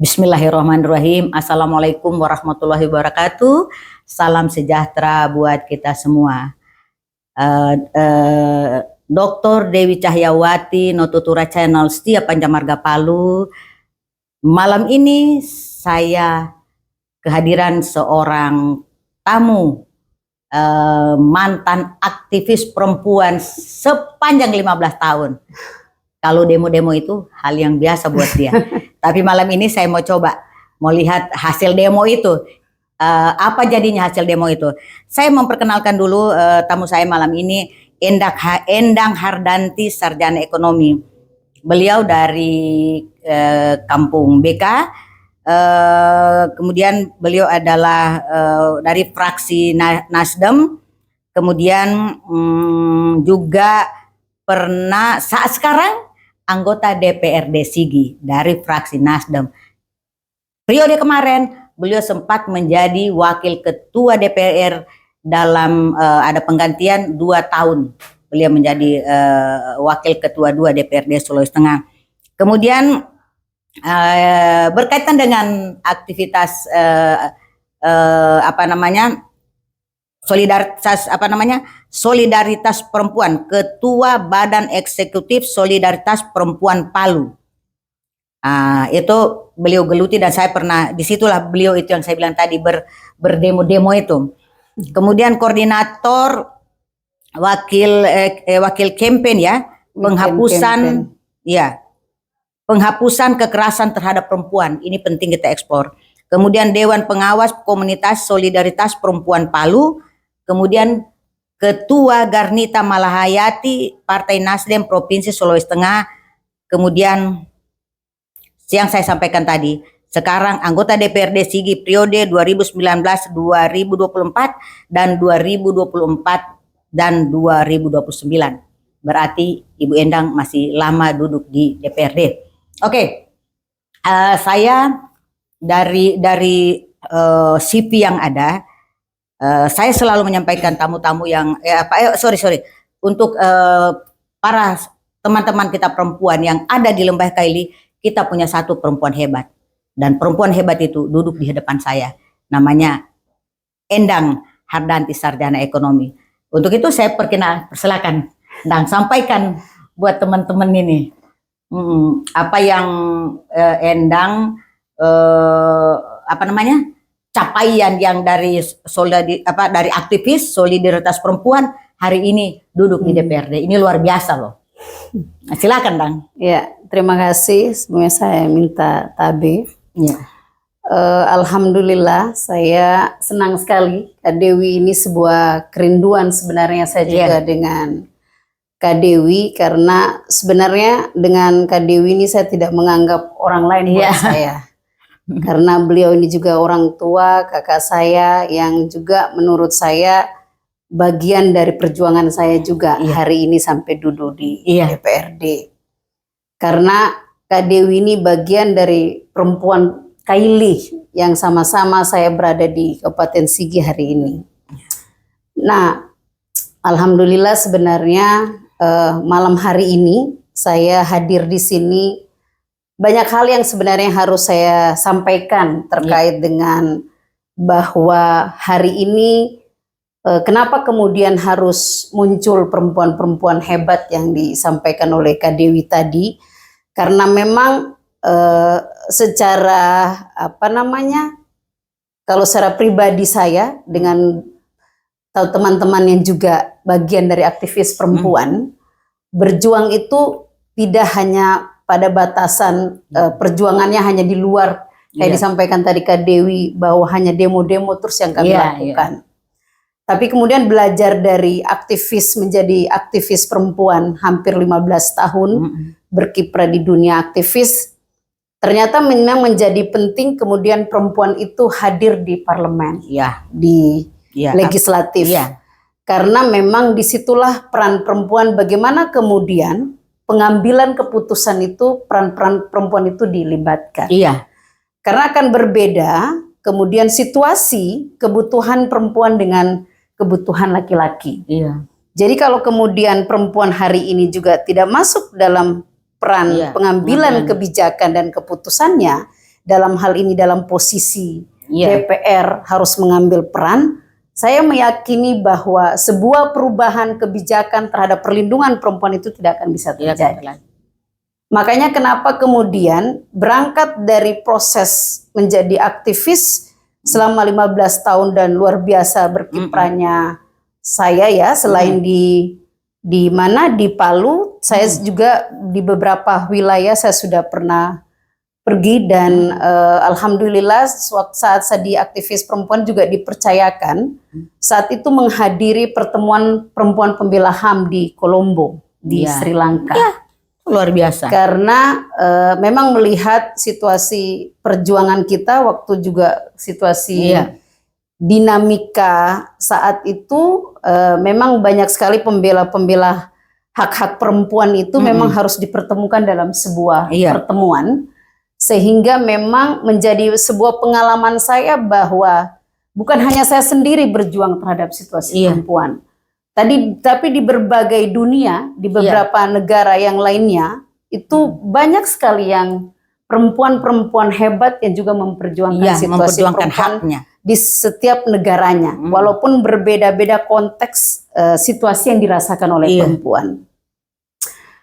Bismillahirrahmanirrahim. Assalamualaikum warahmatullahi wabarakatuh. Salam sejahtera buat kita semua. Dr. Dewi Cahyawati, Notutura Channel Setia Panjamarga Palu. Malam ini saya kehadiran seorang tamu, mantan aktivis perempuan sepanjang 15 tahun. Kalau demo-demo itu hal yang biasa buat dia. Tapi malam ini saya mau lihat hasil demo itu. Apa jadinya hasil demo itu? Saya memperkenalkan dulu tamu saya malam ini, Endang Hardanti, sarjana ekonomi. Beliau dari Kampung BK. Kemudian beliau adalah dari fraksi Nasdem. Kemudian juga pernah saat sekarang anggota DPRD Sigi dari fraksi Nasdem. Periode kemarin beliau sempat menjadi wakil ketua DPR dalam ada penggantian 2 tahun. Beliau menjadi wakil ketua 2 DPRD Sulawesi Tengah. Kemudian berkaitan dengan aktivitas Solidaritas Perempuan, Ketua Badan Eksekutif Solidaritas Perempuan Palu. Itu beliau geluti dan saya pernah disitulah beliau itu yang saya bilang tadi berdemo-demo itu. Kemudian koordinator wakil campaign ya, penghapusan kekerasan terhadap perempuan. Ini penting kita eksplor. Kemudian Dewan Pengawas Komunitas Solidaritas Perempuan Palu. Kemudian Ketua Garnita Malahayati Partai Nasdem Provinsi Sulawesi Tengah. Kemudian yang saya sampaikan tadi, sekarang anggota DPRD Sigi periode 2019-2024 dan 2024 dan 2029. Berarti Ibu Endang masih lama duduk di DPRD. Oke. Saya dari CV yang ada, saya selalu menyampaikan tamu-tamu yang untuk para teman-teman kita perempuan yang ada di Lembah Kaili, kita punya satu perempuan hebat, dan perempuan hebat itu duduk di hadapan saya, namanya Endang Hardanti, sarjana ekonomi. Untuk itu saya persilakan dan sampaikan buat teman-teman ini apa yang Endang capaian yang dari aktivis solidaritas perempuan hari ini duduk di DPRD. Ini luar biasa loh. Silakan, Dang. Ya, terima kasih. Sebelumnya saya minta tabe. Ya. Alhamdulillah, saya senang sekali. Kak Dewi ini sebuah kerinduan sebenarnya saya juga dengan Kak Dewi, karena sebenarnya dengan Kak Dewi ini saya tidak menganggap orang lain buat saya. Karena beliau ini juga orang tua, kakak saya yang juga menurut saya bagian dari perjuangan saya juga hari ini sampai duduk di DPRD. Karena Kak Dewi ini bagian dari perempuan Kaili yang sama-sama saya berada di Kabupaten Sigi hari ini. Nah, alhamdulillah sebenarnya malam hari ini saya hadir di sini. Banyak hal yang sebenarnya harus saya sampaikan terkait dengan bahwa hari ini kenapa kemudian harus muncul perempuan-perempuan hebat yang disampaikan oleh Kak Dewi tadi. Karena memang secara kalau secara pribadi saya dengan teman-teman yang juga bagian dari aktivis perempuan, berjuang itu tidak hanya pada batasan perjuangannya hanya di luar kayak disampaikan tadi Kak Dewi bahwa hanya demo-demo terus yang kami lakukan. Tapi kemudian belajar dari aktivis menjadi aktivis perempuan hampir 15 tahun berkiprah di dunia aktivis, ternyata memang menjadi penting kemudian perempuan itu hadir di parlemen, di legislatif. Karena memang disitulah peran perempuan, bagaimana kemudian pengambilan keputusan itu peran-peran perempuan itu dilibatkan. Karena akan berbeda kemudian situasi kebutuhan perempuan dengan kebutuhan laki-laki. Jadi kalau kemudian perempuan hari ini juga tidak masuk dalam peran pengambilan kebijakan dan keputusannya, dalam hal ini dalam posisi Iya. DPR harus mengambil peran, saya meyakini bahwa sebuah perubahan kebijakan terhadap perlindungan perempuan itu tidak akan bisa Iya, terjadi. Makanya kenapa kemudian berangkat dari proses menjadi aktivis selama 15 tahun dan luar biasa berkiprahnya saya ya, selain di mana di Palu, saya juga di beberapa wilayah saya sudah pernah pergi dan alhamdulillah saat saya di aktivis perempuan juga dipercayakan saat itu menghadiri pertemuan perempuan pembela HAM di Colombo di Iya. Sri Lanka. Ya, luar biasa. Karena memang melihat situasi perjuangan kita waktu juga situasi Iya. dinamika saat itu memang banyak sekali pembela-pembela hak-hak perempuan itu memang harus dipertemukan dalam sebuah Iya. pertemuan, sehingga memang menjadi sebuah pengalaman saya bahwa bukan hanya saya sendiri berjuang terhadap situasi Iya. perempuan. Tapi di berbagai dunia, di beberapa negara yang lainnya, itu banyak sekali yang perempuan-perempuan hebat yang juga memperjuangkan Iya, situasi memperjuangkan perempuan haknya. di setiap negaranya, walaupun berbeda-beda konteks situasi yang dirasakan oleh Iya. perempuan.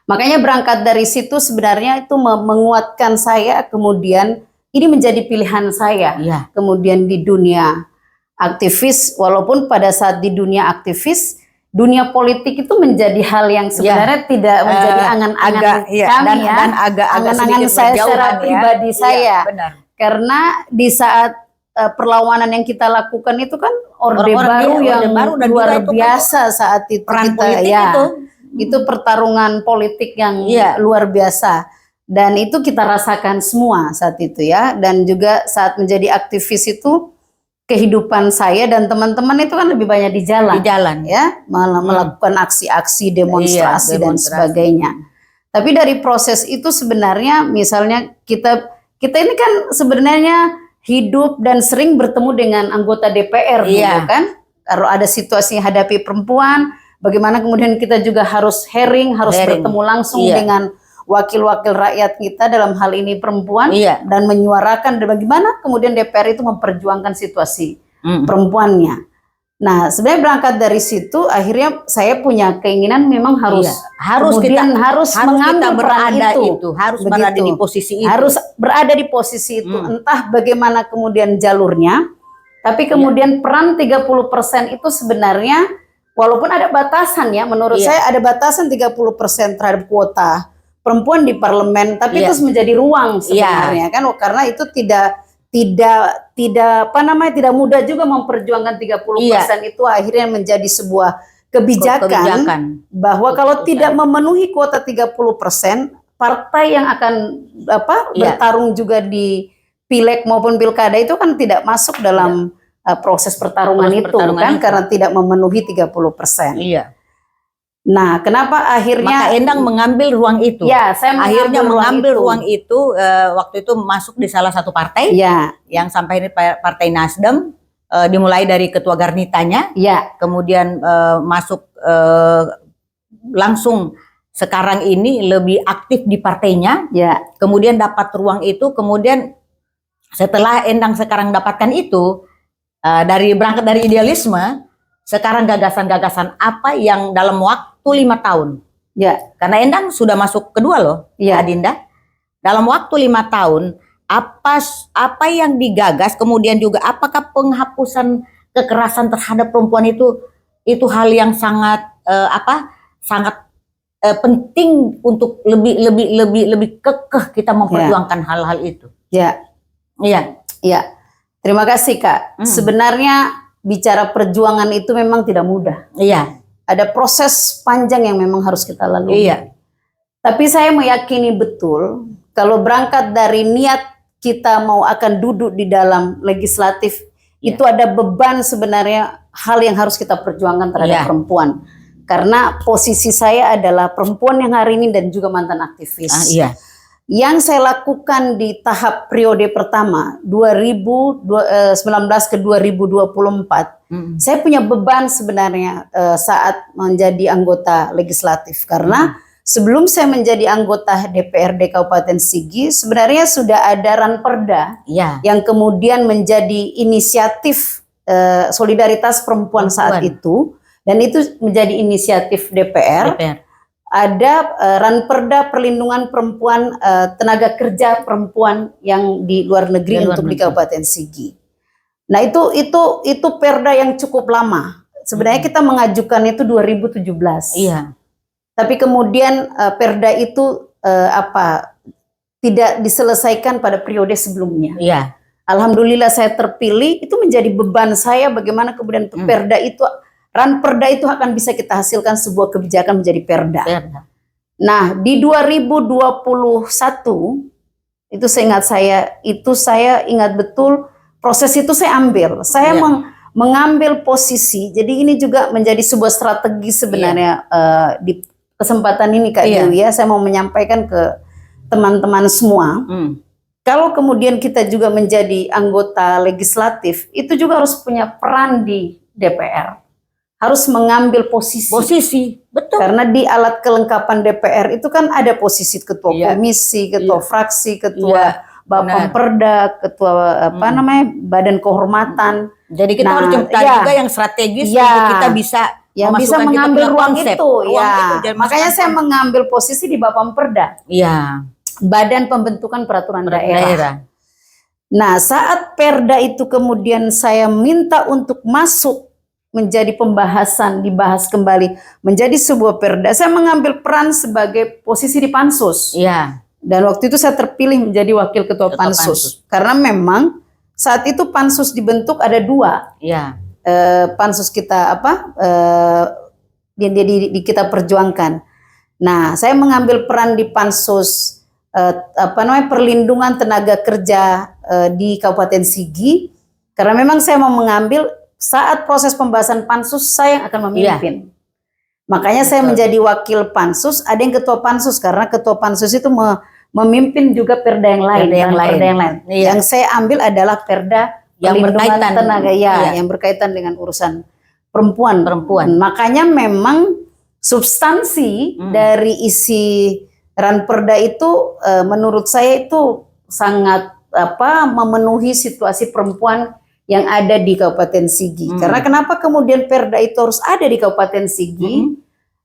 Makanya berangkat dari situ sebenarnya itu menguatkan saya, kemudian ini menjadi pilihan saya. Iya. Kemudian di dunia aktivis, walaupun pada saat di dunia aktivis, dunia politik itu menjadi hal yang sebenarnya tidak menjadi angan-angan kami dan agak angan-angan sedikit saya secara berjauhan ya. pribadi Iya, saya. benar. Karena di saat perlawanan yang kita lakukan itu kan orde baru Orde yang Baru dan luar juga itu kan biasa saat itu peran kita politik ya. itu. Pertarungan politik yang Iya. luar biasa. Dan itu kita rasakan semua saat itu ya. Dan juga saat menjadi aktivis itu kehidupan saya dan teman-teman itu kan lebih banyak di jalan. Di jalan. Ya, melakukan aksi-aksi, demonstrasi dan demonstrasi. sebagainya. Tapi dari proses itu sebenarnya misalnya kita ini kan sebenarnya hidup dan sering bertemu dengan anggota DPR Iya. gitu kan. Kalau ada situasi hadapi perempuan, bagaimana kemudian kita juga harus harus Hearing. bertemu langsung Iya. dengan wakil-wakil rakyat kita dalam hal ini perempuan Iya. dan menyuarakan bagaimana kemudian DPR itu memperjuangkan situasi perempuannya. Nah, sebenarnya berangkat dari situ akhirnya saya punya keinginan memang harus Iya. Harus kemudian kita harus mengambil kita peran berada itu. harus Begitu. berada di posisi itu. Harus berada di posisi itu, entah bagaimana kemudian jalurnya, tapi kemudian peran 30% itu sebenarnya walaupun ada batasan ya, menurut Iya. saya ada batasan 30% terhadap kuota perempuan di parlemen, tapi Iya. itu menjadi ruang sebenarnya kan, karena itu tidak tidak mudah juga memperjuangkan 30% itu akhirnya menjadi sebuah kebijakan. Bahwa kalau tidak memenuhi kuota 30%, partai yang akan bertarung juga di pileg maupun pilkada itu kan tidak masuk dalam proses pertarungan itu kan, karena tidak memenuhi 30%. Iya. Nah, kenapa akhirnya Maka Endang mengambil ruang itu. Ya, saya akhirnya mengambil ruang itu. ruang itu waktu itu masuk di salah satu partai Ya, yang sampai ini Partai Nasdem, dimulai dari ketua garnitanya, ya, kemudian masuk langsung sekarang ini lebih aktif di partainya, ya, kemudian dapat ruang itu, kemudian setelah Endang sekarang dapatkan itu, berangkat dari idealisme, sekarang gagasan-gagasan apa yang dalam waktu 5 tahun, ya, karena Endang sudah masuk kedua loh, ya. Adinda, dalam waktu 5 tahun, apa yang digagas, kemudian juga apakah penghapusan kekerasan terhadap perempuan itu hal yang sangat sangat penting untuk lebih kekeh kita memperjuangkan hal-hal itu. Ya, Iya. ya. Terima kasih Kak. Sebenarnya bicara perjuangan itu memang tidak mudah. Iya. Ada proses panjang yang memang harus kita lalui. Iya. Tapi saya meyakini betul kalau berangkat dari niat kita mau akan duduk di dalam legislatif, itu ada beban sebenarnya hal yang harus kita perjuangkan terhadap perempuan. Karena posisi saya adalah perempuan yang hari ini dan juga mantan aktivis. Iya. Yang saya lakukan di tahap periode pertama 2019 ke 2024, saya punya beban sebenarnya saat menjadi anggota legislatif karena sebelum saya menjadi anggota DPRD Kabupaten Sigi, sebenarnya sudah ada Ranperda Ya. yang kemudian menjadi inisiatif solidaritas perempuan saat itu, dan itu menjadi inisiatif DPR. Ada Ranperda perlindungan perempuan, tenaga kerja perempuan yang di luar negeri untuk di Kabupaten Sigi. Nah itu perda yang cukup lama. Sebenarnya kita mengajukan itu 2017. Iya. Tapi kemudian perda itu tidak diselesaikan pada periode sebelumnya. Iya. Alhamdulillah saya terpilih, itu menjadi beban saya bagaimana kemudian perda itu, Ranperda itu akan bisa kita hasilkan sebuah kebijakan menjadi perda. Nah, di 2021 itu saya ingat betul proses itu saya ambil. Saya mengambil posisi. Jadi ini juga menjadi sebuah strategi sebenarnya di kesempatan ini Kak Dewi ya, saya mau menyampaikan ke teman-teman semua. Kalau kemudian kita juga menjadi anggota legislatif, itu juga harus punya peran di DPR. Harus mengambil posisi. Betul. Karena di alat kelengkapan DPR itu kan ada posisi ketua komisi, ketua fraksi, ketua Bapemperda, ketua Badan Kehormatan. Jadi kita harus cipta juga yang strategis untuk kita bisa mengambil ruang itu. Makanya saya mengambil posisi di Bapemperda. Badan Pembentukan Peraturan Daerah. Nah, saat perda itu kemudian saya minta untuk masuk menjadi pembahasan, dibahas kembali menjadi sebuah perda, saya mengambil peran sebagai posisi di pansus. Dan waktu itu saya terpilih menjadi wakil ketua pansus. Karena memang saat itu pansus dibentuk ada dua. Pansus kita kita perjuangkan. Nah, saya mengambil peran di pansus perlindungan tenaga kerja di Kabupaten Sigi, karena memang saya mau mengambil saat proses pembahasan pansus saya yang akan memimpin. Makanya saya menjadi wakil pansus, ada yang ketua pansus karena ketua pansus itu memimpin juga perda yang lain. Yang saya ambil adalah perda yang berkaitan tenaga yang berkaitan dengan urusan perempuan. Makanya memang substansi dari isi Ranperda itu menurut saya itu sangat memenuhi situasi perempuan yang ada di Kabupaten Sigi. Karena kenapa kemudian perda itu harus ada di Kabupaten Sigi?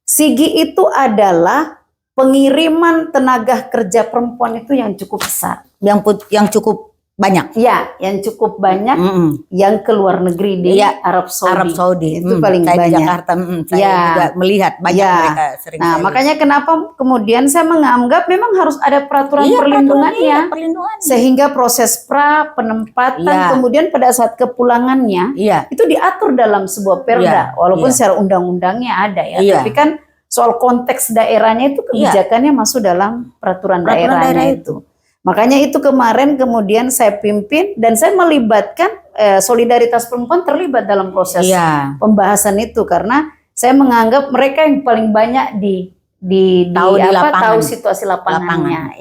Sigi itu adalah pengiriman tenaga kerja perempuan itu yang cukup besar, yang cukup banyak. Yang cukup banyak, yang ke luar negeri di Arab Saudi. Itu paling saya banyak. Di Jakarta, saya juga melihat banyak mereka sering. Nah, makanya kenapa kemudian saya menganggap memang harus ada peraturan perlindungannya, sehingga proses penempatan, kemudian pada saat kepulangannya itu diatur dalam sebuah perda, walaupun secara undang-undangnya ada tapi kan soal konteks daerahnya itu kebijakannya masuk dalam peraturan daerahnya itu. Makanya itu kemarin kemudian saya pimpin dan saya melibatkan solidaritas perempuan terlibat dalam proses pembahasan itu, karena saya menganggap mereka yang paling banyak tahu situasi lapangannya.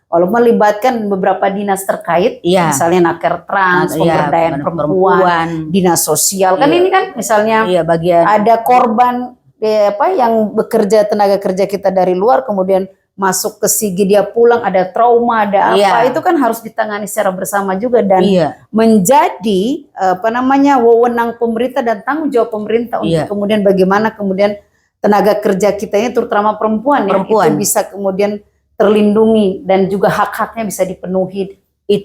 Walaupun melibatkan beberapa dinas terkait, misalnya Nakertrans, pemberdayaan perempuan, dinas sosial. Kan ini kan misalnya ada korban yang bekerja, tenaga kerja kita dari luar kemudian masuk ke Sigi, dia pulang ada trauma, ada itu kan harus ditangani secara bersama juga dan menjadi wewenang pemerintah dan tanggung jawab pemerintah untuk kemudian bagaimana kemudian tenaga kerja kita ini terutama perempuan itu bisa kemudian terlindungi dan juga hak-haknya bisa dipenuhi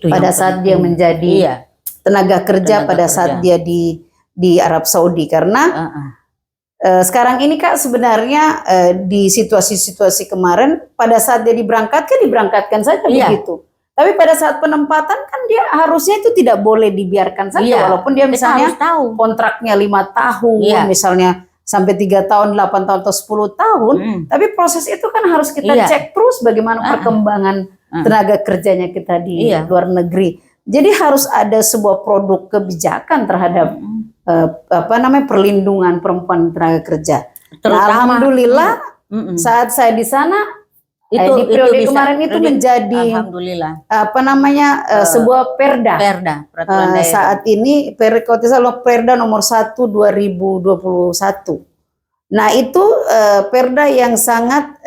pada saat dia menjadi tenaga kerja pada saat dia di Arab Saudi. Karena sekarang ini Kak sebenarnya di situasi-situasi kemarin pada saat dia diberangkatkan saja begitu. Tapi pada saat penempatan kan dia harusnya itu tidak boleh dibiarkan saja, walaupun dia misalnya kontraknya 5 tahun, misalnya sampai 3 tahun, 8 tahun atau 10 tahun, tapi proses itu kan harus kita cek terus bagaimana perkembangan tenaga kerjanya kita di luar negeri. Jadi harus ada sebuah produk kebijakan terhadap perlindungan perempuan tenaga kerja. Nah, alhamdulillah saat saya di sana di periode kemarin itu menjadi sebuah perda. Saat ini perda nomor 1 2021. Nah itu perda yang sangat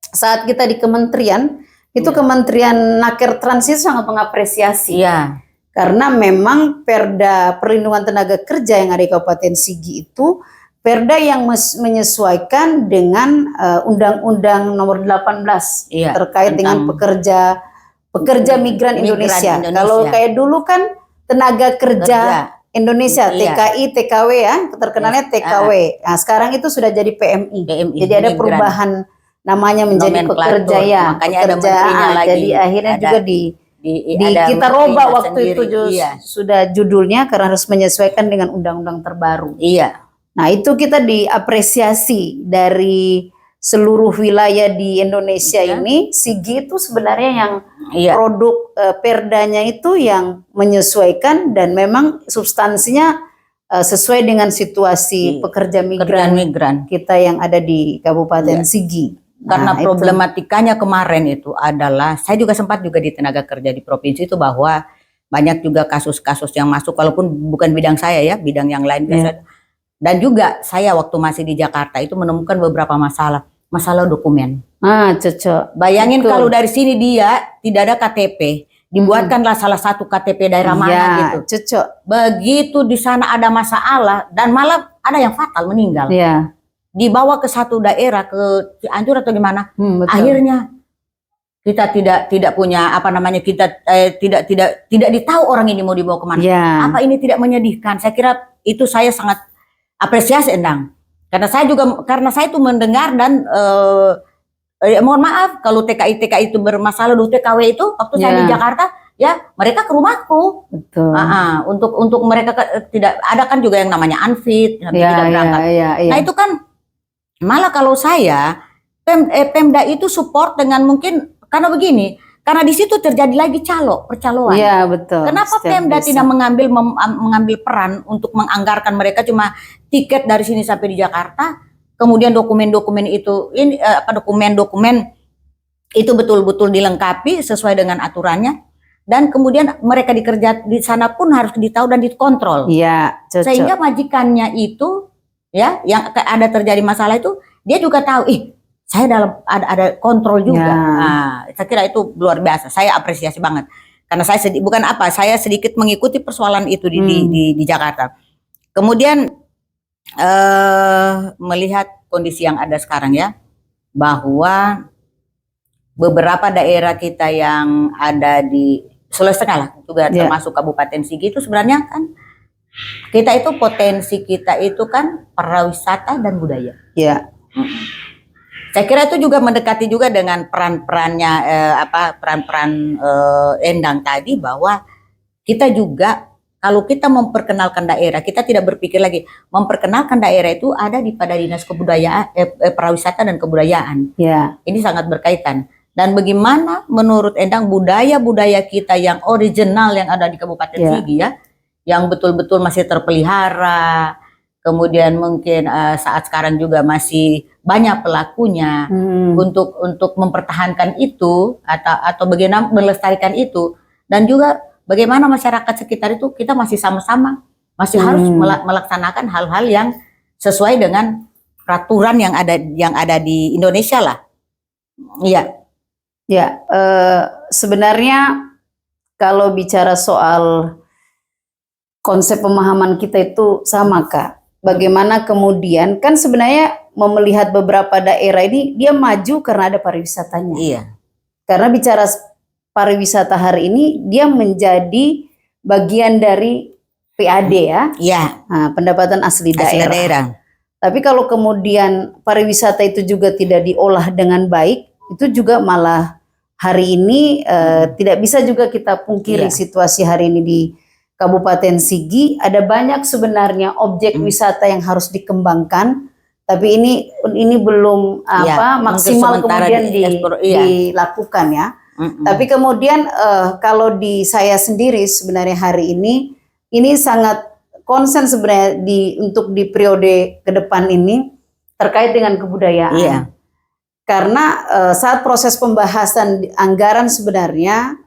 saat kita di kementerian itu Kementerian Naker Trans itu sangat mengapresiasi. Iya. Karena memang perda perlindungan tenaga kerja yang ada di Kabupaten Sigi itu perda yang menyesuaikan dengan Undang-Undang Nomor 18 terkait dengan pekerja migran Indonesia. Kalau kayak dulu kan tenaga kerja Indonesia, TKI, TKW ya, terkenalnya TKW. Nah, sekarang itu sudah jadi PMI. Jadi ada perubahan namanya menjadi pekerja ya, pekerja. Jadi akhirnya juga kita robah waktu itu sudah judulnya karena harus menyesuaikan dengan undang-undang terbaru. Iya. Nah itu kita diapresiasi dari seluruh wilayah di Indonesia ini. Sigi itu sebenarnya yang produk perdanya itu yang menyesuaikan dan memang substansinya sesuai dengan situasi pekerja migran kita yang ada di Kabupaten Sigi. Karena problematikanya kemarin itu adalah, saya juga sempat juga di tenaga kerja di provinsi itu bahwa banyak juga kasus-kasus yang masuk, walaupun bukan bidang saya ya, bidang yang lain biasa. Dan juga saya waktu masih di Jakarta itu menemukan beberapa masalah dokumen. Cocok. Bayangin kalau dari sini dia tidak ada KTP, dibuatkanlah salah satu KTP daerah mana gitu. Cocok. Begitu di sana ada masalah dan malah ada yang fatal meninggal. Dibawa ke satu daerah, ke Cianjur atau gimana, akhirnya kita tidak punya kita tidak ditahu orang ini mau dibawa kemana. Apa ini tidak menyedihkan? Saya kira itu saya sangat apresiasi Endang, karena saya itu mendengar dan mohon maaf kalau TKI itu bermasalah dulu, TKW itu waktu saya di Jakarta ya mereka ke rumahku. Betul. Untuk mereka tidak ada kan juga yang namanya unfit, tidak berangkat. Nah itu kan malah kalau saya Pemda itu support dengan mungkin karena begini, karena di situ terjadi lagi percaloan. Iya betul. Kenapa Pemda tidak mengambil peran untuk menganggarkan mereka cuma tiket dari sini sampai di Jakarta, kemudian dokumen-dokumen itu dokumen itu betul-betul dilengkapi sesuai dengan aturannya, dan kemudian mereka dikerja di sana pun harus ditahu dan dikontrol. Iya. Sehingga majikannya itu ya yang ada terjadi masalah itu dia juga tahu saya ada kontrol juga. Nah, saya kira itu luar biasa, saya apresiasi banget karena saya sedikit mengikuti persoalan itu di Jakarta. Kemudian melihat kondisi yang ada sekarang ya, bahwa beberapa daerah kita yang ada di Sulawesi Tengah lah juga termasuk Kabupaten Sigi itu sebenarnya kan kita itu potensi kita itu kan pariwisata dan budaya. Saya kira itu juga mendekati juga dengan peran-perannya Endang tadi, bahwa kita juga kalau kita memperkenalkan daerah, kita tidak berpikir lagi memperkenalkan daerah itu ada pada Dinas Kebudayaan, Pariwisata dan Kebudayaan. Ini sangat berkaitan. Dan bagaimana menurut Endang budaya-budaya kita yang original yang ada di Kabupaten Sigi ya, yang betul-betul masih terpelihara, kemudian mungkin saat sekarang juga masih banyak pelakunya untuk mempertahankan itu atau bagaimana melestarikan itu, dan juga bagaimana masyarakat sekitar itu kita masih sama-sama masih harus melaksanakan hal-hal yang sesuai dengan peraturan yang ada di Indonesia lah. Sebenarnya kalau bicara soal konsep pemahaman kita itu sama Kak. Bagaimana kemudian kan sebenarnya melihat beberapa daerah ini dia maju karena ada pariwisatanya. Karena bicara pariwisata hari ini dia menjadi bagian dari PAD ya. Nah, pendapatan asli daerah. Tapi kalau kemudian pariwisata itu juga tidak diolah dengan baik, itu juga malah hari ini tidak bisa juga kita pungkiri situasi hari ini di Kabupaten Sigi ada banyak sebenarnya objek wisata yang harus dikembangkan, tapi ini belum maksimal kemudian dilakukan ya. Tapi kemudian kalau di saya sendiri sebenarnya hari ini sangat konsen sebenarnya untuk di periode ke depan ini terkait dengan kebudayaan. Karena saat proses pembahasan anggaran sebenarnya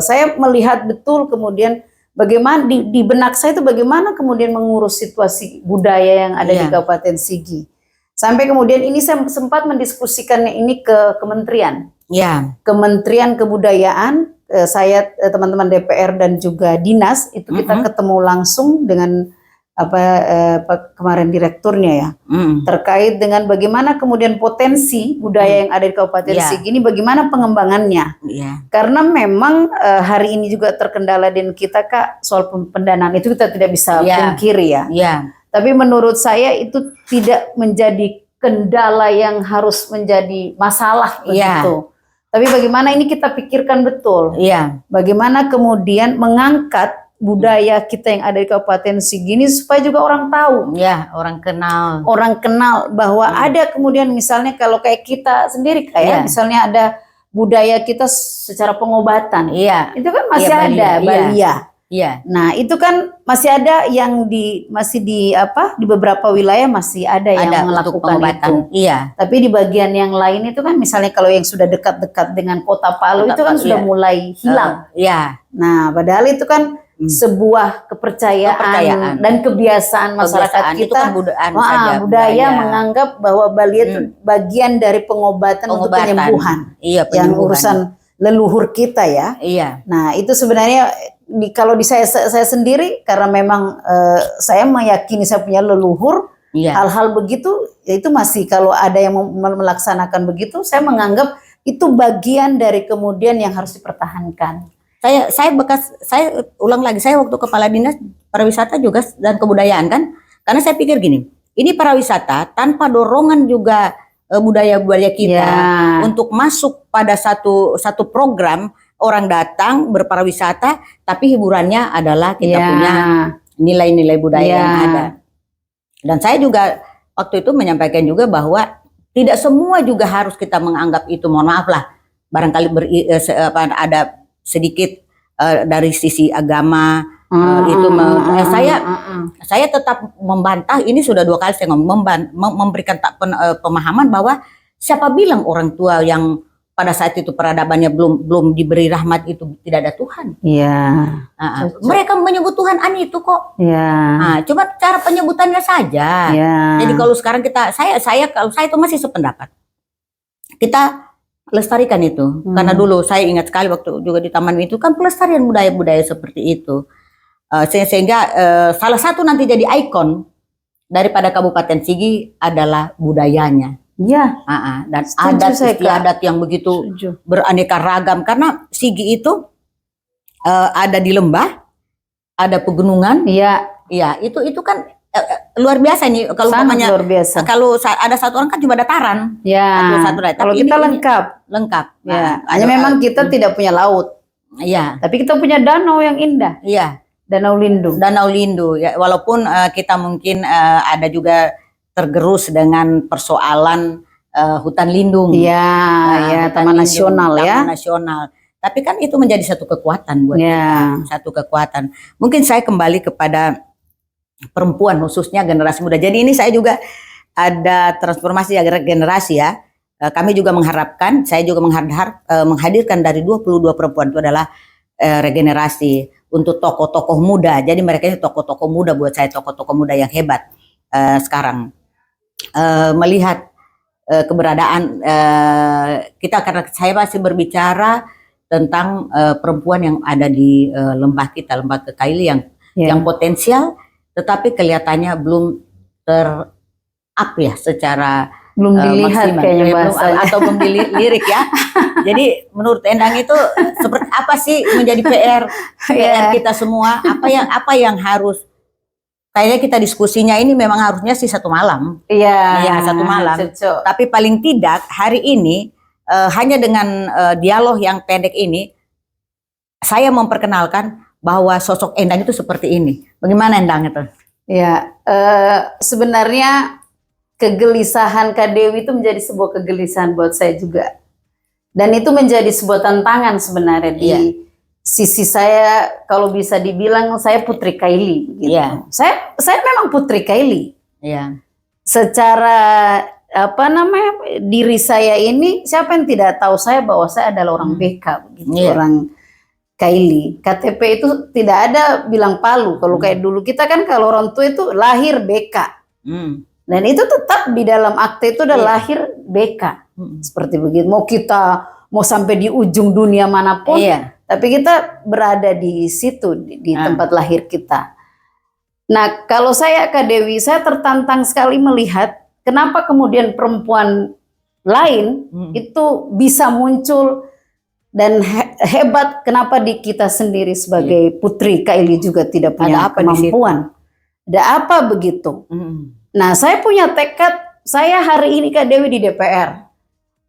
saya melihat betul kemudian bagaimana di benak saya itu bagaimana kemudian mengurus situasi budaya yang ada di Kabupaten Sigi. Sampai kemudian ini saya sempat mendiskusikannya ini ke kementerian. Kementerian Kebudayaan, saya teman-teman DPR dan juga dinas itu kita ketemu langsung dengan kemarin direkturnya ya, terkait dengan bagaimana kemudian potensi budaya yang ada di Kabupaten Sigi ini bagaimana pengembangannya. Karena memang hari ini juga terkendala dan kita Kak soal pendanaan itu kita tidak bisa pungkiri ya. Tapi menurut saya itu tidak menjadi kendala yang harus menjadi masalah begitu. Tapi bagaimana ini kita pikirkan betul. Bagaimana kemudian mengangkat budaya kita yang ada di Kabupaten Sigi ini supaya juga orang tahu. Orang kenal bahwa ada kemudian misalnya kalau kayak kita sendiri kayak misalnya ada budaya kita secara pengobatan. Itu kan masih ada Balia. Nah, itu kan masih ada yang masih di beberapa wilayah masih ada yang melakukan itu. Tapi di bagian yang lain itu kan misalnya kalau yang sudah dekat-dekat dengan Kota Palu itu kan sudah mulai hilang. Nah, padahal itu kan sebuah kepercayaan dan kebiasaan masyarakat kita, budaya menganggap bahwa Bali itu bagian dari pengobatan untuk penyembuhan, yang urusan leluhur kita ya. Nah itu sebenarnya kalau di saya sendiri karena memang saya meyakini saya punya leluhur, hal-hal begitu itu masih kalau ada yang melaksanakan begitu, saya menganggap itu bagian dari kemudian yang harus dipertahankan. Saya ulang lagi, saya waktu kepala dinas pariwisata juga dan kebudayaan kan, karena saya pikir gini, ini pariwisata tanpa dorongan juga budaya-budaya kita untuk masuk pada satu program, orang datang berpariwisata tapi hiburannya adalah kita punya nilai-nilai budaya yang ada. Dan saya juga waktu itu menyampaikan juga bahwa tidak semua juga harus kita menganggap itu, mohon maaf lah, barangkali ada sedikit dari sisi agama itu saya tetap membantah. Ini sudah 2 kali saya memberikan pemahaman bahwa siapa bilang orang tua yang pada saat itu peradabannya belum diberi rahmat itu tidak ada Tuhan. Mereka menyebut Tuhan itu kok. Cuma cara penyebutannya saja. Jadi kalau sekarang kalau saya itu masih sependapat. Kita lestarikan itu, karena dulu saya ingat sekali waktu juga di taman itu kan pelestarian budaya-budaya seperti itu, sehingga salah satu nanti jadi ikon daripada Kabupaten Sigi adalah budayanya. Dan adat istiadat yang begitu beraneka ragam, karena Sigi itu ada di lembah, ada pegunungan, itu kan luar biasa nih. Kalau luar biasa. Kalau ada satu orang kan cuma dataran. Kalau kita lengkap. Hanya memang kita tidak punya laut. Tapi kita punya danau yang indah. Danau Lindu. Ya, walaupun kita mungkin ada juga tergerus dengan persoalan hutan lindung. Taman nasional ya. Taman nasional. Tapi kan itu menjadi satu kekuatan buat kita. Satu kekuatan. Mungkin saya kembali kepada perempuan, khususnya generasi muda. Jadi ini saya juga ada transformasi generasi ya. Kami juga mengharapkan, saya juga menghadirkan dari 22 perempuan itu adalah regenerasi untuk tokoh-tokoh muda. Jadi mereka ini tokoh-tokoh muda buat saya, tokoh-tokoh muda yang hebat sekarang. Melihat keberadaan kita, karena saya masih berbicara tentang perempuan yang ada di lembah kita, lembah Kekaili yang potensial, tetapi kelihatannya belum secara belum dilihat kayaknya atau belum dilirik ya. Jadi menurut Endang itu seperti apa sih menjadi PR kita semua? Apa yang harus, kayaknya kita diskusinya ini memang harusnya sih 1 malam. 1 malam. Tapi paling tidak hari ini hanya dengan dialog yang pendek ini saya memperkenalkan bahwa sosok Endang itu seperti ini. Bagaimana Endang itu? Sebenarnya kegelisahan Kak Dewi itu menjadi sebuah kegelisahan buat saya juga. Dan itu menjadi sebuah tantangan sebenarnya di sisi saya, kalau bisa dibilang saya Putri Kaili. Gitu. Saya memang Putri Kaili. Secara diri saya ini, siapa yang tidak tahu saya bahwa saya adalah orang BK, begitu, orang Kaili, KTP itu tidak ada bilang Palu. Kalau kayak dulu kita kan kalau orang tua itu lahir BK. Dan itu tetap di dalam akte itu udah lahir BK. Seperti begitu. Mau sampai di ujung dunia manapun, tapi kita berada di situ, di tempat lahir kita. Nah, kalau saya Kak Dewi, saya tertantang sekali melihat kenapa kemudian perempuan lain itu bisa muncul dan hebat, kenapa di kita sendiri sebagai putri Kaili juga tidak punya kemampuan. Ada apa begitu? Nah, saya punya tekad, saya hari ini Kak Dewi di DPR.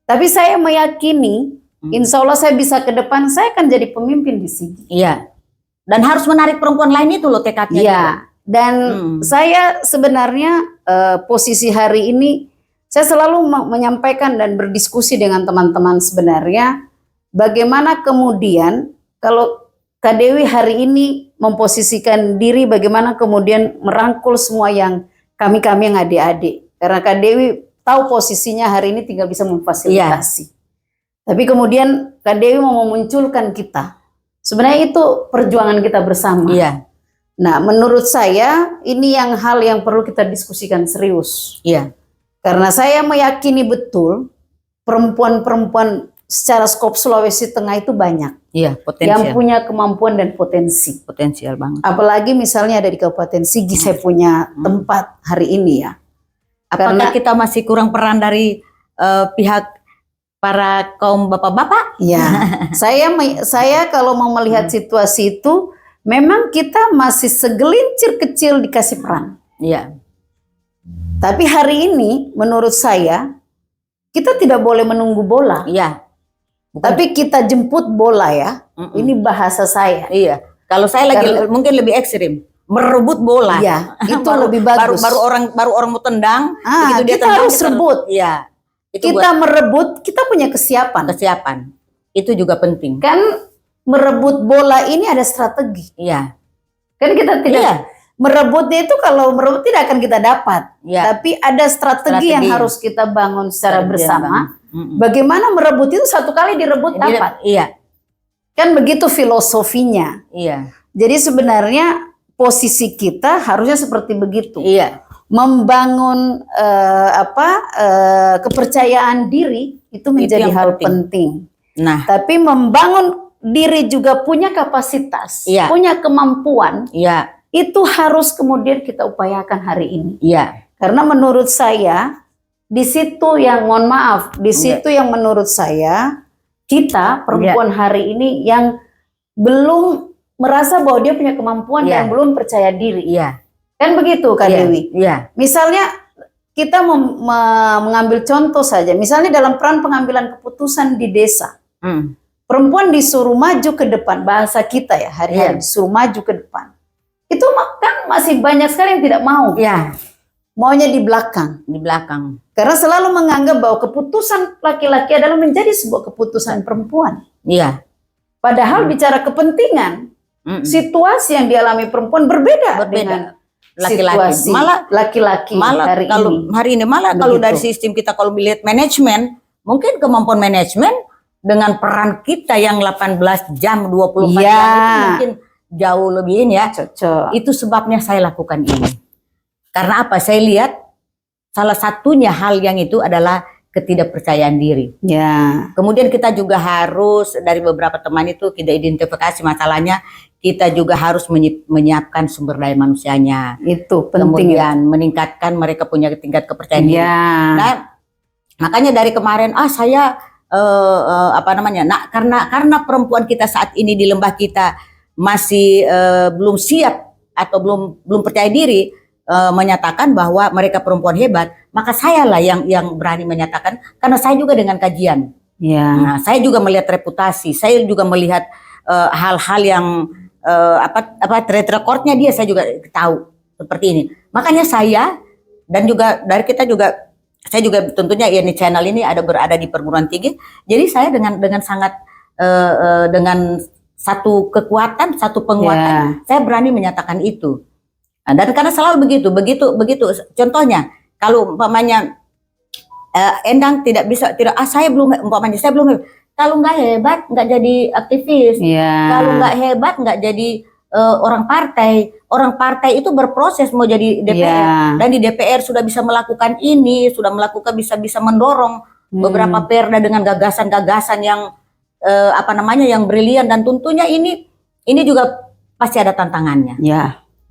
Tapi saya meyakini, insya Allah saya bisa ke depan, saya akan jadi pemimpin di sini. Iya. Dan harus menarik perempuan lain itu loh tekadnya. Iya. Dan saya sebenarnya posisi hari ini, saya selalu menyampaikan dan berdiskusi dengan teman-teman sebenarnya, bagaimana kemudian kalau Kak Dewi hari ini memposisikan diri, bagaimana kemudian merangkul semua yang kami-kami yang adik-adik. Karena Kak Dewi tahu posisinya hari ini tinggal bisa memfasilitasi. Tapi kemudian Kak Dewi mau memunculkan kita. Sebenarnya itu perjuangan kita bersama. Nah, menurut saya ini hal yang perlu kita diskusikan serius. Karena saya meyakini betul perempuan-perempuan secara skop Sulawesi Tengah itu banyak. Potensial. Yang punya kemampuan dan potensi. Potensial banget. Apalagi misalnya ada di Kabupaten Sigi, saya punya tempat hari ini ya. Apakah kita masih kurang peran dari pihak para kaum bapak-bapak? Saya kalau mau melihat situasi itu, memang kita masih segelintir kecil dikasih peran. Tapi hari ini menurut saya kita tidak boleh menunggu bola. Tapi kita jemput bola ya. Ini bahasa saya. Kalau saya mungkin lebih ekstrim. Merebut bola. Itu lebih bagus. Baru orang mau tendang, dia kita harus rebut. Kita merebut, kita punya kesiapan. Itu juga penting. Kan merebut bola ini ada strategi. Kan kita tidak merebutnya itu, kalau merebut tidak akan kita dapat. Tapi ada strategi yang harus kita bangun secara bersama. Bagaimana merebut itu, satu kali direbut dapat. Kan begitu filosofinya. Jadi sebenarnya posisi kita harusnya seperti begitu. Membangun kepercayaan diri itu menjadi hal penting. Tapi membangun diri juga punya kapasitas, punya kemampuan. Itu harus kemudian kita upayakan hari ini. Karena menurut saya di situ yang, mohon maaf, di situ yang menurut saya kita perempuan hari ini yang belum merasa bahwa dia punya kemampuan dan belum percaya diri. Kan begitu Kak Dewi. Misalnya kita mengambil contoh saja, misalnya dalam peran pengambilan keputusan di desa, perempuan disuruh maju ke depan, bahasa kita ya hari-hari disuruh maju ke depan. Itu kan masih banyak sekali yang tidak mau. Maunya di belakang. Karena selalu menganggap bahwa keputusan laki-laki adalah menjadi sebuah keputusan perempuan. Padahal bicara kepentingan, situasi yang dialami perempuan berbeda dengan laki-laki. Malah kalau dari sistem kita, kalau melihat manajemen, mungkin kemampuan manajemen dengan peran kita yang 18 jam 24 jam itu mungkin jauh lebih ini ya. Cocok. Itu sebabnya saya lakukan ini. Karena apa? Saya lihat salah satunya hal yang itu adalah ketidakpercayaan diri. Kemudian kita juga harus, dari beberapa teman itu kita identifikasi masalahnya, kita juga harus menyiapkan sumber daya manusianya. Itu penting. Kemudian meningkatkan mereka punya tingkat kepercayaan diri. Nah, makanya dari kemarin saya karena perempuan kita saat ini di lembah kita masih belum siap atau belum percaya diri menyatakan bahwa mereka perempuan hebat, maka saya lah yang berani menyatakan, karena saya juga dengan kajian. Nah, saya juga melihat reputasi, saya juga melihat hal-hal yang track recordnya dia, saya juga tahu seperti ini. Makanya saya dan juga dari kita juga, saya juga tentunya ya, ini channel ini berada di perguruan tinggi, jadi saya dengan sangat dengan satu kekuatan, satu penguatan, saya berani menyatakan itu. Dan karena selalu begitu. Contohnya, kalau umpamanya Endang tidak bisa, saya belum, kalau nggak hebat nggak jadi aktivis, kalau nggak hebat nggak jadi orang partai. Orang partai itu berproses mau jadi DPR, dan di DPR sudah bisa melakukan ini, sudah melakukan bisa mendorong beberapa perda dengan gagasan-gagasan yang apa namanya yang brilian, dan tentunya ini juga pasti ada tantangannya.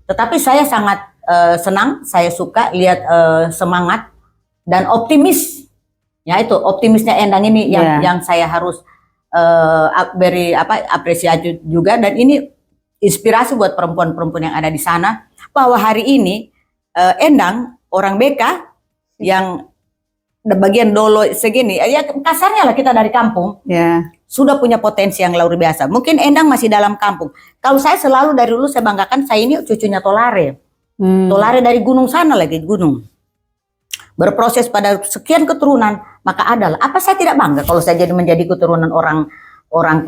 Tetapi saya sangat senang, saya suka lihat semangat dan optimis. Ya itu optimisnya Endang ini yang saya harus beri apresiasi juga, dan ini inspirasi buat perempuan-perempuan yang ada di sana, bahwa hari ini Endang orang BK yang bagian dolo segini, ya kasarnya lah kita dari kampung, sudah punya potensi yang luar biasa. Mungkin Endang masih dalam kampung. Kalau saya selalu dari dulu saya banggakan, saya ini cucunya Tolare. Tolare dari gunung sana lagi, gunung. Berproses pada sekian keturunan, maka adalah apa saya tidak bangga kalau saya menjadi keturunan orang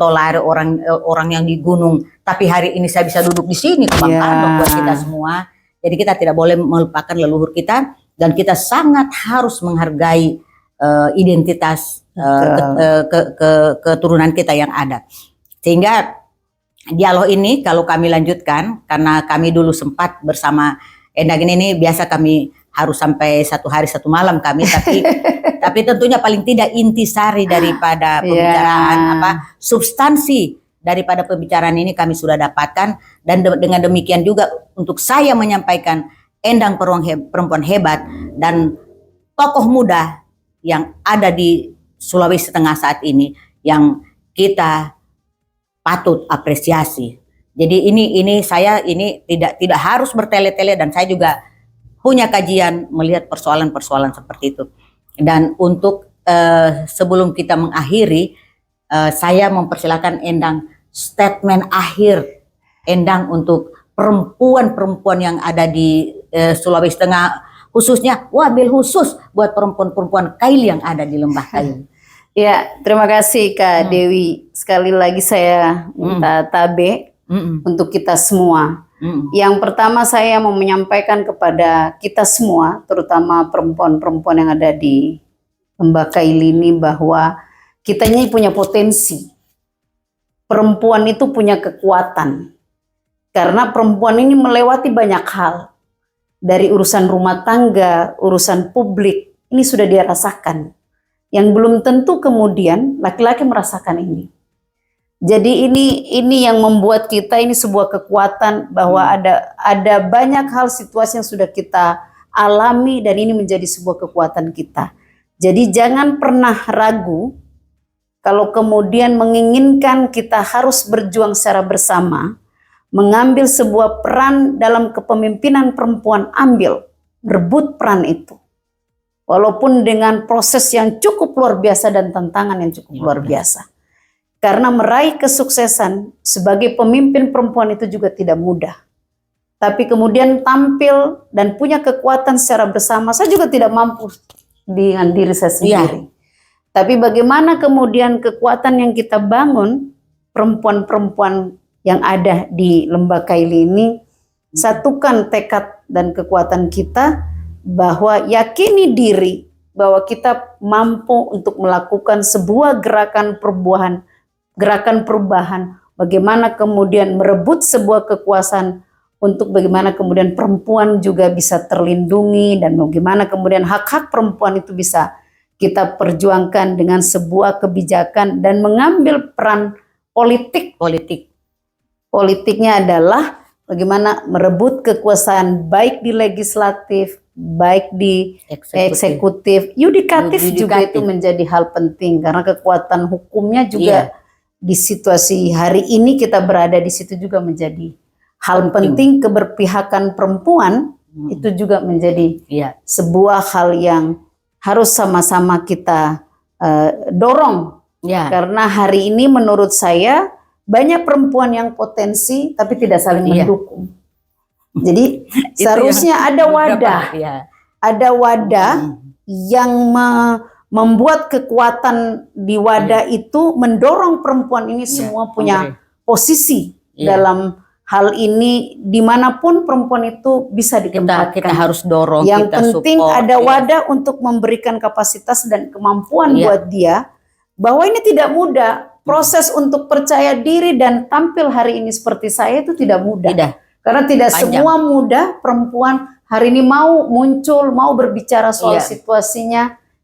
Tolare, orang yang di gunung, tapi hari ini saya bisa duduk di sini, kebanggaan buat kita semua. Jadi kita tidak boleh melupakan leluhur kita, dan kita sangat harus menghargai identitas keturunan kita yang ada. Sehingga dialog ini kalau kami lanjutkan, karena kami dulu sempat bersama Endang ini biasa kami harus sampai 1 hari 1 malam kami, tapi tentunya paling tidak intisari daripada pembicaraan, substansi daripada pembicaraan ini kami sudah dapatkan. Dan dengan demikian juga untuk saya menyampaikan, Endang perempuan hebat dan tokoh muda yang ada di Sulawesi Tengah saat ini yang kita patut apresiasi. Jadi saya tidak harus bertele-tele, dan saya juga punya kajian melihat persoalan-persoalan seperti itu. Dan untuk sebelum kita mengakhiri, saya mempersilakan Endang statement akhir Endang untuk perempuan-perempuan yang ada di Sulawesi Tengah, khususnya wabil khusus buat perempuan-perempuan Kaili yang ada di Lembah Kaili. Ya, terima kasih Kak Dewi. Sekali lagi saya minta tabe untuk kita semua. Yang pertama saya mau menyampaikan kepada kita semua, terutama perempuan-perempuan yang ada di Lembah Kaili ini, bahwa kita ini punya potensi. Perempuan itu punya kekuatan. Karena perempuan ini melewati banyak hal. Dari urusan rumah tangga, urusan publik, ini sudah dia rasakan. Yang belum tentu kemudian laki-laki merasakan ini. Jadi ini yang membuat kita ini sebuah kekuatan, bahwa ada banyak hal situasi yang sudah kita alami, dan ini menjadi sebuah kekuatan kita. Jadi jangan pernah ragu kalau kemudian menginginkan kita harus berjuang secara bersama, mengambil sebuah peran dalam kepemimpinan perempuan, rebut peran itu. Walaupun dengan proses yang cukup luar biasa dan tantangan yang cukup luar biasa. Karena meraih kesuksesan sebagai pemimpin perempuan itu juga tidak mudah. Tapi kemudian tampil dan punya kekuatan secara bersama, saya juga tidak mampu dengan diri saya sendiri. Tapi bagaimana kemudian kekuatan yang kita bangun, perempuan-perempuan yang ada di Lembah Kaili ini, satukan tekad dan kekuatan kita, bahwa yakini diri bahwa kita mampu untuk melakukan sebuah gerakan perubahan, bagaimana kemudian merebut sebuah kekuasaan, untuk bagaimana kemudian perempuan juga bisa terlindungi, dan bagaimana kemudian hak-hak perempuan itu bisa kita perjuangkan dengan sebuah kebijakan dan mengambil peran politik. Politiknya adalah bagaimana merebut kekuasaan baik di legislatif, baik di eksekutif, yudikatif juga itu menjadi hal penting, karena kekuatan hukumnya juga di situasi hari ini kita berada di situ juga menjadi hal penting. Keberpihakan perempuan itu juga menjadi sebuah hal yang harus sama-sama kita dorong. Karena hari ini menurut saya banyak perempuan yang potensi tapi tidak saling mendukung. Jadi seharusnya ada wadah yang membuat kekuatan di wadah itu mendorong perempuan ini semua punya posisi dalam hal ini, dimanapun perempuan itu bisa ditempatkan. Kita harus dorong. Yang penting support, ada wadah untuk memberikan kapasitas dan kemampuan buat dia, bahwa ini tidak mudah. Proses untuk percaya diri dan tampil hari ini seperti saya itu tidak mudah. Tidak. Karena tidak Panjang. semua mudah perempuan hari ini mau muncul, mau berbicara soal Iya. situasinya,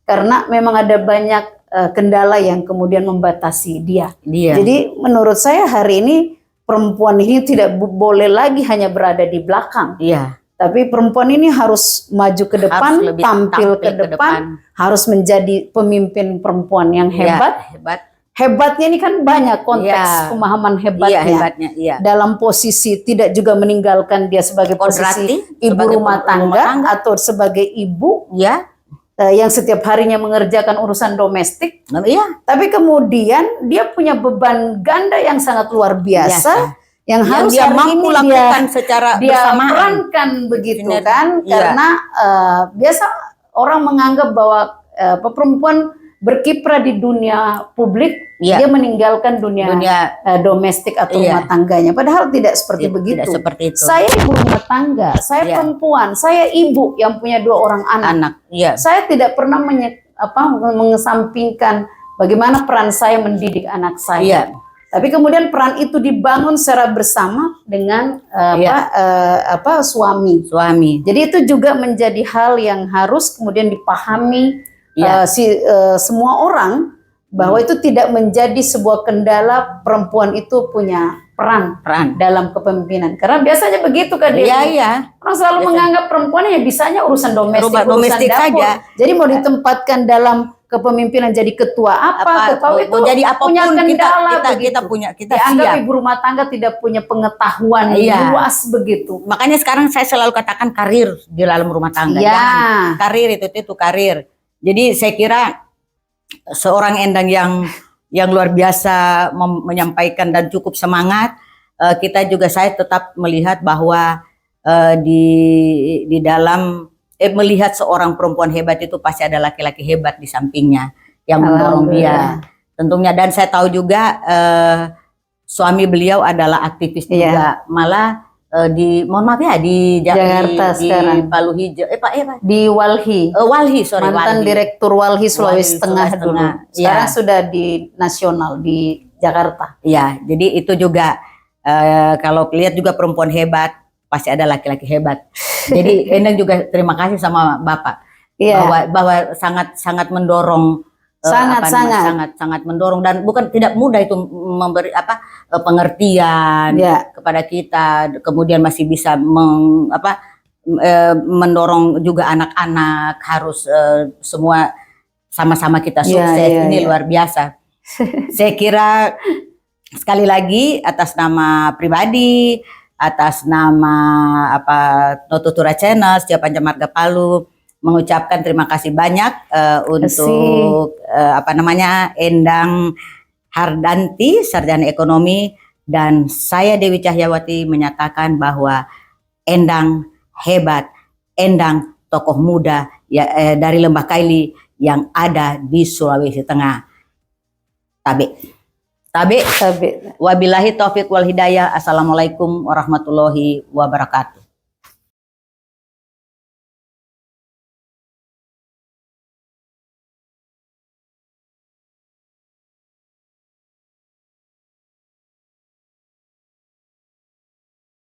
karena memang ada banyak kendala yang kemudian membatasi dia. Dia. Jadi menurut saya hari ini perempuan ini tidak boleh lagi hanya berada di belakang. Iya. Tapi perempuan ini harus maju ke depan, lebih tampil ke depan, harus menjadi pemimpin perempuan yang hebat. Iya, hebat. Hebatnya ini kan banyak konteks Iya. pemahaman hebatnya. Iya, hebatnya. Iya. Dalam posisi tidak juga meninggalkan dia sebagai posisi Kodrati, ibu sebagai rumah tangga atau sebagai ibu Iya. yang setiap harinya mengerjakan urusan domestik. Iya. Tapi kemudian dia punya beban ganda yang sangat luar biasa. Yang harus dia hari mampu ini lakukan secara dia bersamaan. perankan begitu Sinergi. kan, Iya. karena biasa orang menganggap bahwa perempuan berkiprah di dunia publik, Iya. dia meninggalkan dunia domestik atau Iya. rumah tangganya, padahal tidak seperti begitu. Tidak seperti itu. Saya ibu rumah tangga, saya Iya. perempuan, saya ibu yang punya 2 orang anak. Iya. Saya tidak pernah mengesampingkan bagaimana peran saya mendidik anak saya. Iya. Tapi kemudian peran itu dibangun secara bersama dengan suami. Suami. Jadi itu juga menjadi hal yang harus kemudian dipahami Iya. semua orang, bahwa itu tidak menjadi sebuah kendala perempuan itu punya peran dalam kepemimpinan. Karena biasanya begitu kan dia. Iya, iya. Orang selalu menganggap perempuan ya bisanya urusan domestik, urusan Domestik dapur. saja. Jadi mau ditempatkan dalam kepemimpinan jadi ketua ketua itu jadi apapun punya kendala kita begitu. punya, kita Dianggap siap. ibu rumah tangga tidak punya pengetahuan Iya. luas begitu. Makanya sekarang saya selalu katakan karir di dalam rumah tangga. Iya. Jangan karir itu karir. Jadi saya kira seorang Endang yang luar biasa menyampaikan dan cukup semangat. Kita juga, saya tetap melihat bahwa di dalam melihat seorang perempuan hebat itu pasti ada laki-laki hebat di sampingnya yang mendorong dia tentunya. Dan saya tahu juga suami beliau adalah aktivis juga, malah mohon maaf ya, di Jakarta sekarang, di Palu Hijau, di Walhi, mantan Walhi. Direktur Walhi Sulawesi Tengah dulu. Sekarang Ya. sudah di nasional di Jakarta. Ya, jadi itu juga kalau lihat juga perempuan hebat pasti ada laki-laki hebat. Jadi Endang juga terima kasih sama Bapak, bahwa sangat mendorong, sangat mendorong, dan bukan tidak mudah itu memberi pengertian kepada kita, kemudian masih bisa mendorong juga anak-anak harus semua sama-sama kita sukses. Ini luar biasa. Saya kira sekali lagi atas nama pribadi, atas nama Notutura Channel, Setia Panca Marga Palu, mengucapkan terima kasih banyak untuk Endang Hardanti, Sarjana Ekonomi, dan saya Dewi Cahyawati menyatakan bahwa Endang hebat, Endang tokoh muda dari Lembah Kaili yang ada di Sulawesi Tengah. Tabe. Wabillahi taufiq wal hidayah. Assalamualaikum warahmatullahi wabarakatuh.